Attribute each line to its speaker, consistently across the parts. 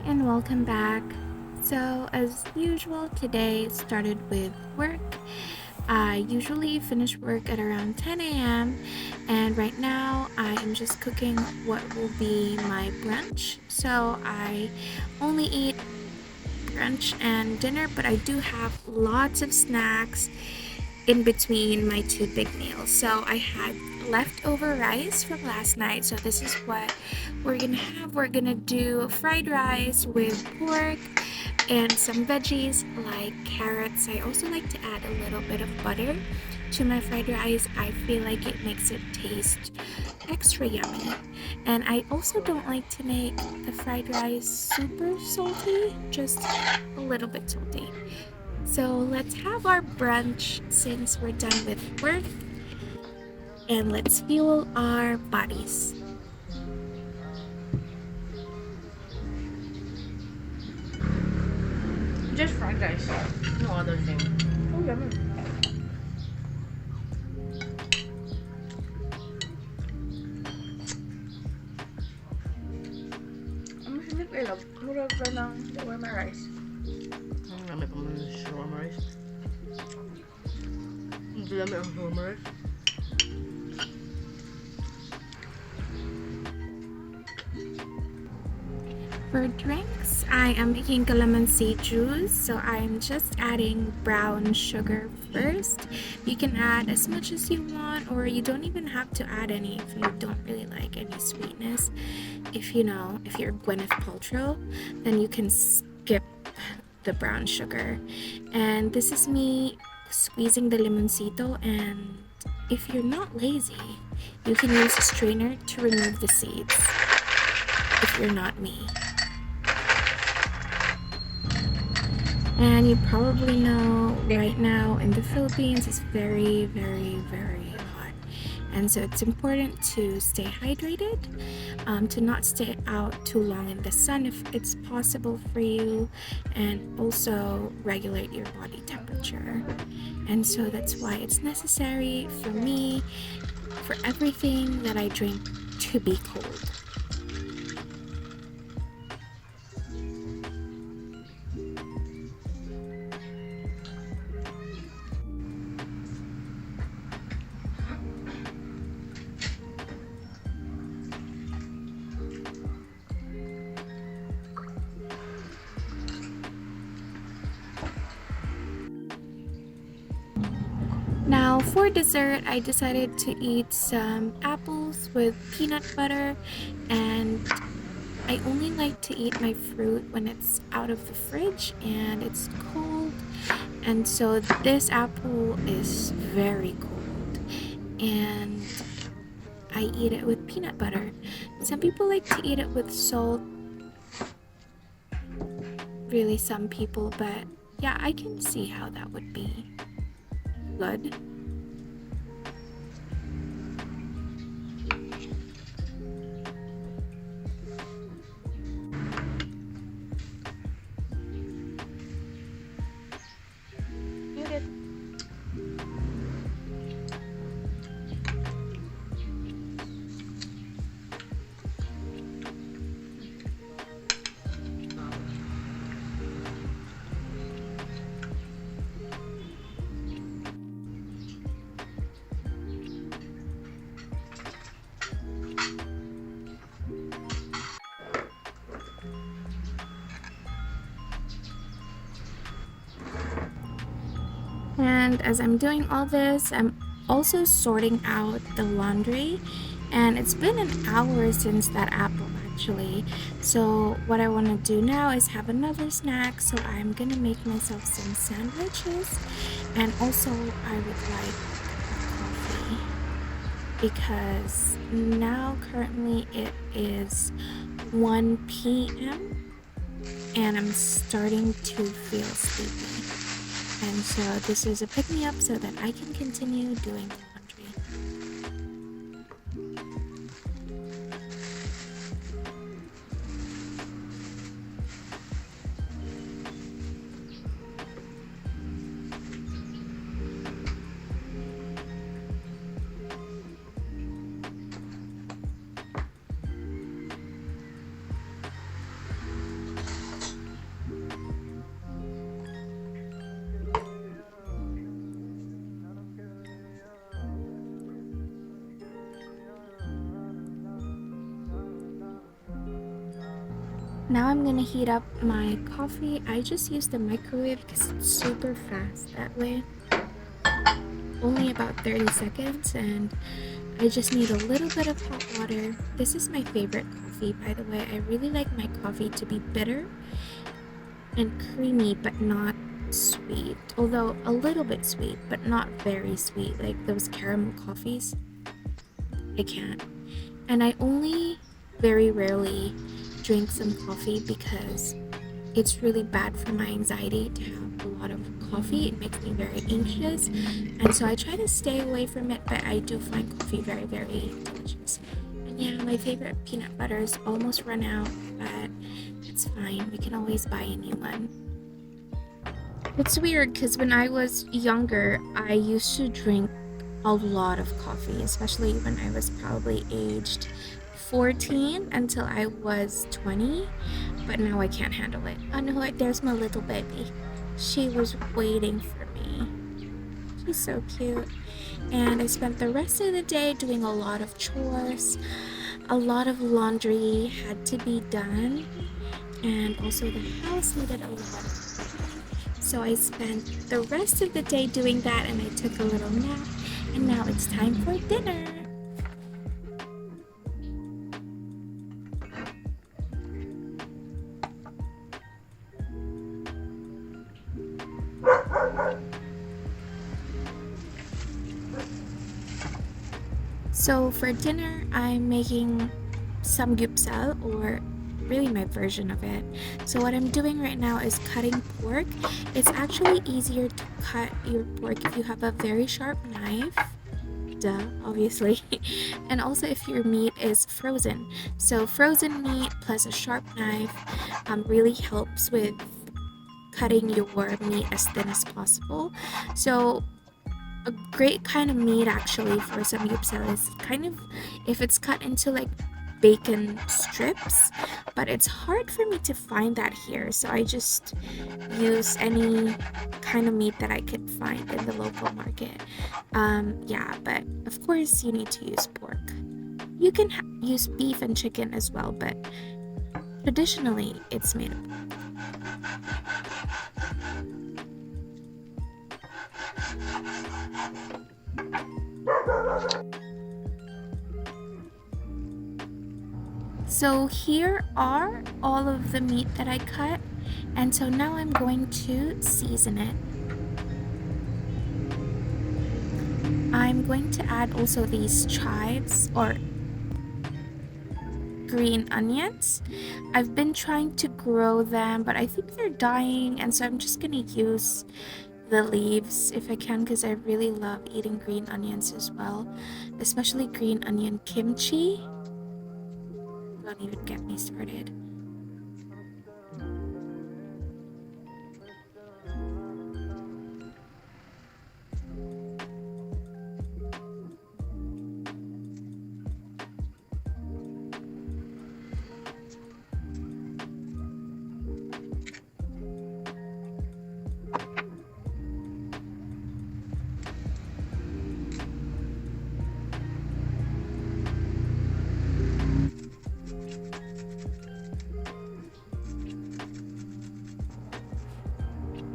Speaker 1: and welcome back. So, as usual, today started with work. I usually finish work at around 10 a.m., and right now I am just cooking what will be my brunch. So, I only eat brunch and dinner, but I do have lots of snacks in between my two big meals. So I had leftover rice from last night. So this is what we're gonna have. We're gonna do fried rice with pork and some veggies like carrots. I also like to add a little bit of butter to my fried rice. I feel like it makes it taste extra yummy. And I also don't like to make the fried rice super salty, just a little bit salty. So let's have our brunch since we're done with work, and let's fuel our bodies.
Speaker 2: Just fried rice, no other thing. Oh, yummy. Ang masinip ilog. Murag ka ng shawarma rice. Ang dami pa man ng shawarma rice. Ang dami ang shawarma rice.
Speaker 1: For drinks, I am making calamansi juice, so I'm just adding brown sugar first. You can add as much as you want, or you don't even have to add any if you don't really like any sweetness. If you're Gwyneth Paltrow, then you can skip the brown sugar. And this is me squeezing the limoncito, and if you're not lazy, you can use a strainer to remove the seeds if you're not me. And you probably know right now in the Philippines it's very, very, very hot. And so it's important to stay hydrated, to not stay out too long in the sun if it's possible for you, and also regulate your body temperature. And so that's why it's necessary for me, for everything that I drink to be cold. Now for dessert, I decided to eat some apples with peanut butter, and I only like to eat my fruit when it's out of the fridge and it's cold. And so this apple is very cold, and I eat it with peanut butter. Some people like to eat it with salt. Really, some people, but yeah, I can see how that would be good. And as I'm doing all this, I'm also sorting out the laundry, and it's been an hour since that apple actually. So what I want to do now is have another snack, so I'm gonna make myself some sandwiches, and also I would like coffee because now currently it is 1 p.m. and I'm starting to feel sleepy. And so this is a pick-me-up so that I can continue doing the laundry. Now I'm gonna heat up my coffee. I just use the microwave because it's super fast that way. Only about 30 seconds, and I just need a little bit of hot water. This is my favorite coffee, by the way. I really like my coffee to be bitter and creamy, but not sweet. Although a little bit sweet, but not very sweet, like those caramel coffees. I can't. And I only very rarely drink some coffee because it's really bad for my anxiety to have a lot of coffee. It makes me very anxious, and so I try to stay away from it, but I do find coffee very, very delicious. And yeah, my favorite peanut butter is almost run out, but it's fine. We can always buy a new one. It's weird because when I was younger, I used to drink a lot of coffee, especially when I was probably aged 14 until I was 20, but now I can't handle it. Oh no, there's my little baby. She was waiting for me. She's so cute. And I spent the rest of the day doing a lot of chores. A lot of laundry had to be done, and also the house needed a lot of. So I spent the rest of the day doing that, and I took a little nap, and now it's time for dinner. So for dinner, I'm making samgyeopsal, or really my version of it. So what I'm doing right now is cutting pork. It's actually easier to cut your pork if you have a very sharp knife. Duh, obviously. And also if your meat is frozen. So frozen meat plus a sharp knife really helps with cutting your meat as thin as possible. So a great kind of meat actually for samgyeopsal is kind of if it's cut into like bacon strips, but it's hard for me to find that here, so I just use any kind of meat that I could find in the local market. Yeah, but of course you need to use pork. You can use beef and chicken as well, but traditionally it's made of pork. So here are all of the meat that I cut, and so now I'm going to season it. I'm going to add also these chives or green onions. I've been trying to grow them, but I think they're dying, and so I'm just gonna use the leaves if I can because I really love eating green onions as well, especially green onion kimchi. Don't even get me started.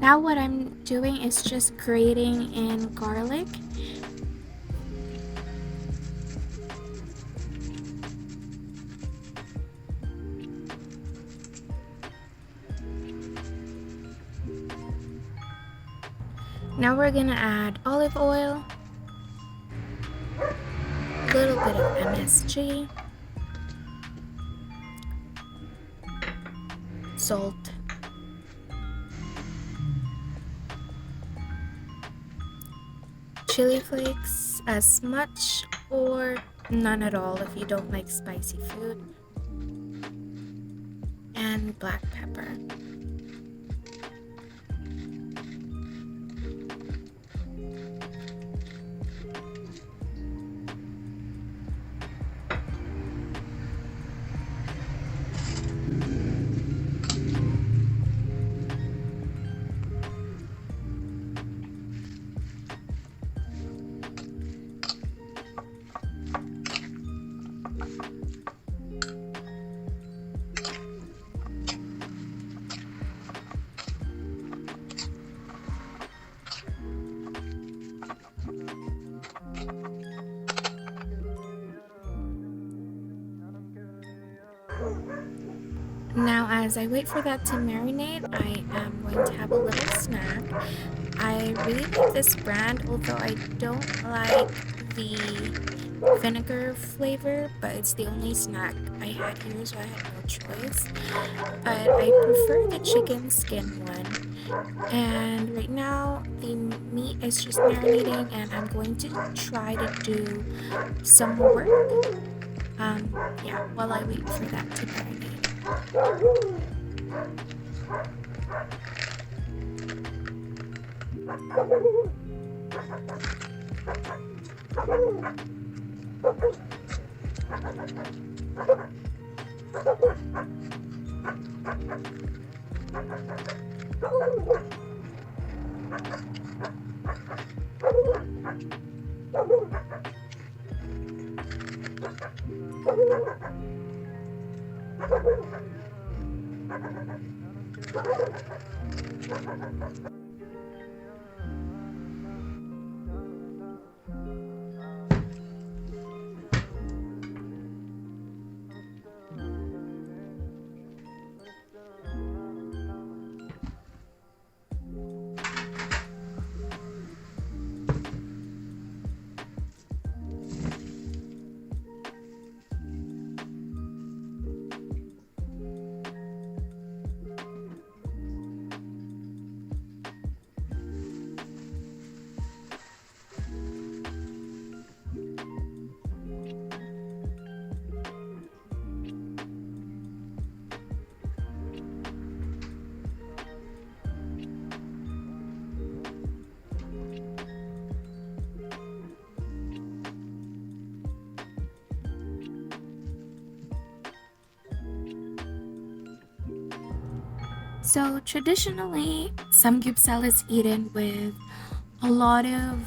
Speaker 1: Now what I'm doing is just grating in garlic. Now we're gonna add olive oil, a little bit of MSG, salt, chili flakes, as much or none at all if you don't like spicy food, and black pepper. Now, as I wait for that to marinate, I am going to have a little snack. I really like this brand, although I don't like the vinegar flavor, but it's the only snack I had here, so I had no choice. But I prefer the chicken skin one. And right now, the meat is just marinating, and I'm going to try to do some work. Yeah, while I wait for that to marinate. So traditionally, samgyeopsal is eaten with a lot of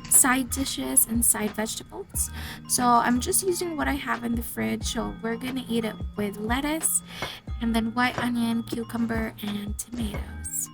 Speaker 1: side dishes and side vegetables. So I'm just using what I have in the fridge. So we're gonna eat it with lettuce and then white onion, cucumber, and tomatoes.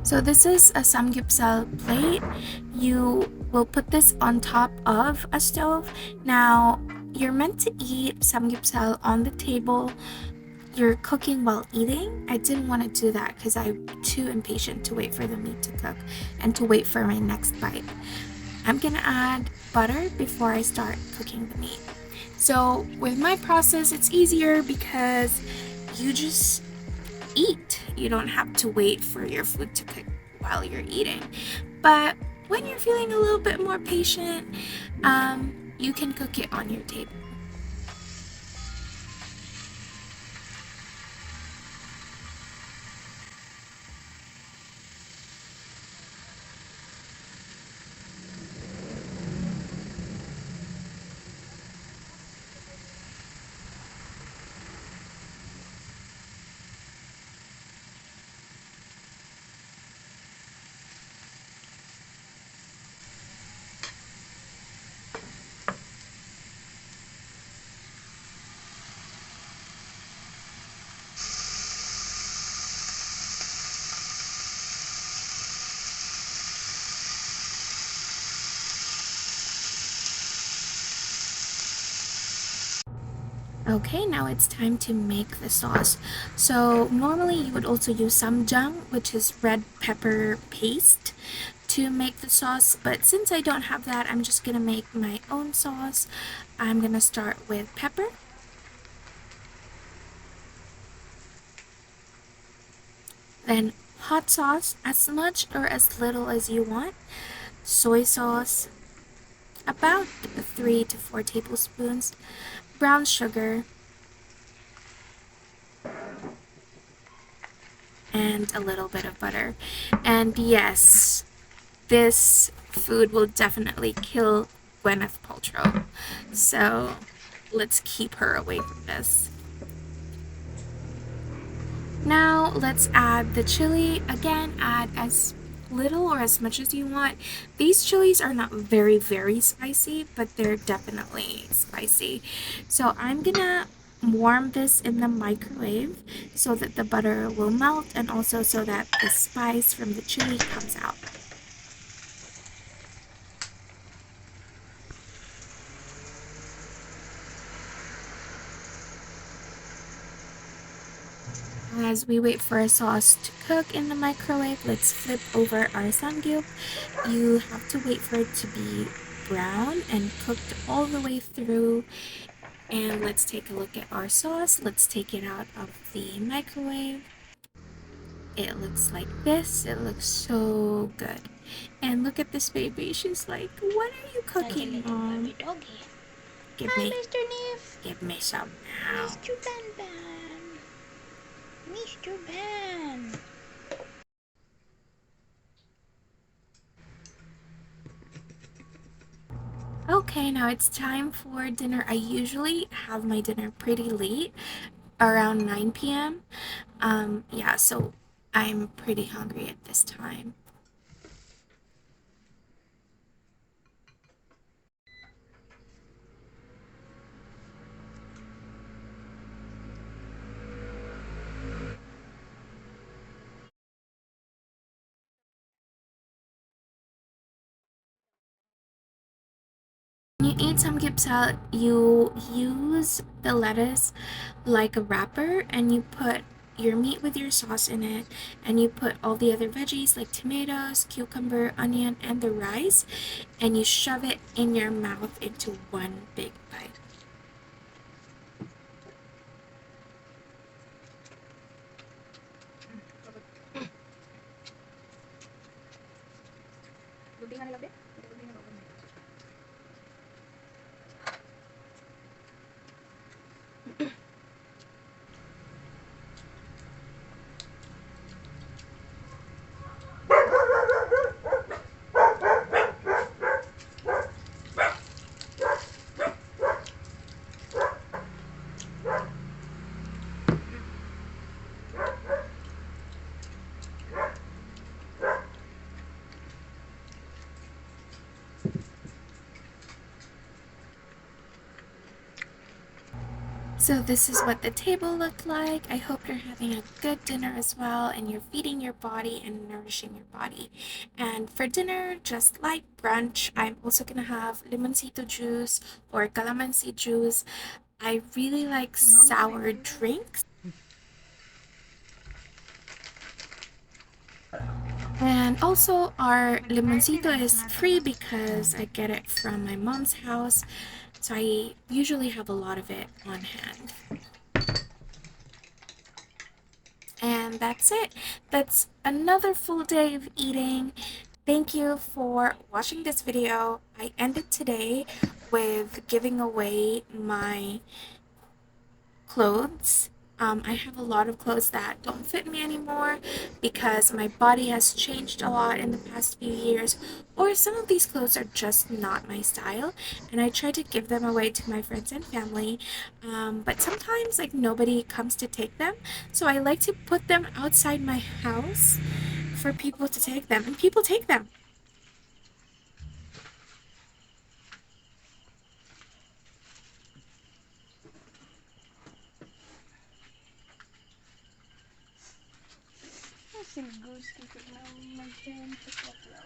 Speaker 1: So this is a samgyeopsal plate. You will put this on top of a stove. Now, you're meant to eat samgyeopsal on the table. You're cooking while eating. I didn't want to do that because I'm too impatient to wait for the meat to cook and to wait for my next bite. I'm gonna add butter before I start cooking the meat. So with my process, it's easier because you just eat. You don't have to wait for your food to cook while you're eating. But when you're feeling a little bit more patient, you can cook it on your table. Okay, now it's time to make the sauce. So normally you would also use samjang, which is red pepper paste, to make the sauce, but since I don't have that, I'm just gonna make my own sauce. I'm gonna start with pepper, then hot sauce, as much or as little as you want, soy sauce, about 3 to 4 tablespoons, brown sugar, and a little bit of butter. And yes, this food will definitely kill Gwyneth Paltrow. So let's keep her away from this. Now let's add the chili. Again, add as little or as much as you want. These chilies are not very, very spicy, but they're definitely spicy. So I'm gonna warm this in the microwave so that the butter will melt and also so that the spice from the chili comes out. As we wait for our sauce to cook in the microwave, let's flip over our samgyup. You have to wait for it to be brown and cooked all the way through. And let's take a look at our sauce. Let's take it out of the microwave. It looks like this. It looks so good. And look at this baby. She's like, "What are you cooking, Mom?
Speaker 2: Doggy.
Speaker 1: Give
Speaker 2: Hi,
Speaker 1: me,
Speaker 2: Mr. Neef.
Speaker 1: give me some now."
Speaker 2: Mr. Ban Ban. Mr. Ban.
Speaker 1: Okay, now it's time for dinner. I usually have my dinner pretty late, around 9 p.m. Yeah, so I'm pretty hungry at this time. When you eat samgyeopsal, you use the lettuce like a wrapper and you put your meat with your sauce in it and you put all the other veggies like tomatoes, cucumber, onion, and the rice and you shove it in your mouth into one big bite. So this is what the table looked like. I hope you're having a good dinner as well and you're feeding your body and nourishing your body. And for dinner, just like brunch, I'm also gonna have limoncito juice or calamansi juice. I really like sour drinks. And also our limoncito is free because I get it from my mom's house. So I usually have a lot of it on hand. And that's it. That's another full day of eating. Thank you for watching this video. I ended today with giving away my clothes. I have a lot of clothes that don't fit me anymore because my body has changed a lot in the past few years, or some of these clothes are just not my style, and I try to give them away to my friends and family. But sometimes, like, nobody comes to take them, so I like to put them outside my house for people to take them, and people take them.
Speaker 2: Silgo's kikit na mag-10 sa 4.